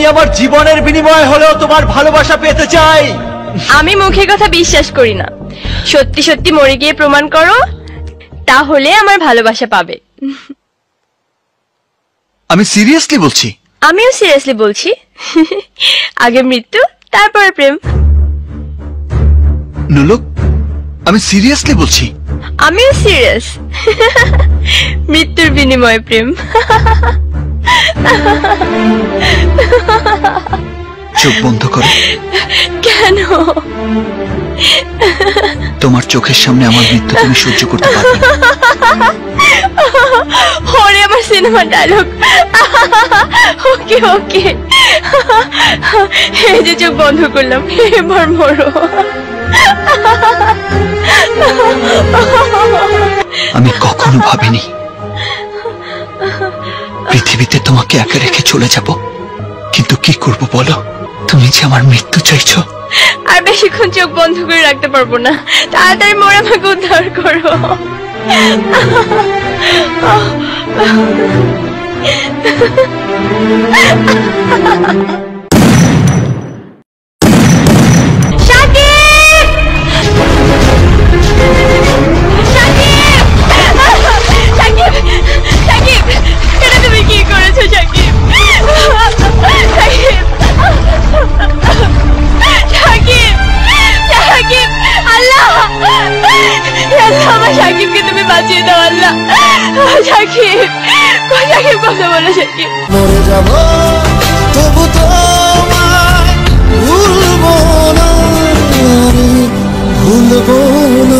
আমি আমার জীবনের বিনিময়ে হলেও তোমার ভালোবাসা পেতে চাই। আমি মুখের কথা বিশ্বাস করি না, সত্যি সত্যি মরে গিয়ে প্রমাণ করো, তাহলে আমার ভালোবাসা পাবে। আমি সিরিয়াসলি বলছি। আমিও সিরিয়াসলি বলছি। আগে মৃত্যু, তারপর প্রেম। নুলুক, আমি সিরিয়াসলি বলছি। আমিও সিরিয়াস। মৃত্যুর বিনিময়ে প্রেম। চোখ বন্ধ করো। কেন? তোমার চোখের সামনে আমার মৃত্যু তুমি সহ্য করতে পারবে না। ওরে আমার সিনেমা ডায়লগ। ওকে ওকে, এই যে চোখ বন্ধ করলাম, এবার মরো। আমি কখনো ভাবিনি পৃথিবীতে তোমাকে একা রেখে চলে যাব, কিন্তু কি করব বলো, তুমি যে আমার মৃত্যু চাইছো। আর বেশিক্ষণ চোখ বন্ধ করে রাখতে পারবো না, তাড়াতাড়ি মরে আমাকে উদ্ধার করো। শাকিবকে তুমি বাঁচিয়ে দাও আল্লাহ। শাকিব, শাকিব কথা বলো শাকিব। মরে যাব তবু তোমায় ভুলবো না, ভুলবো না।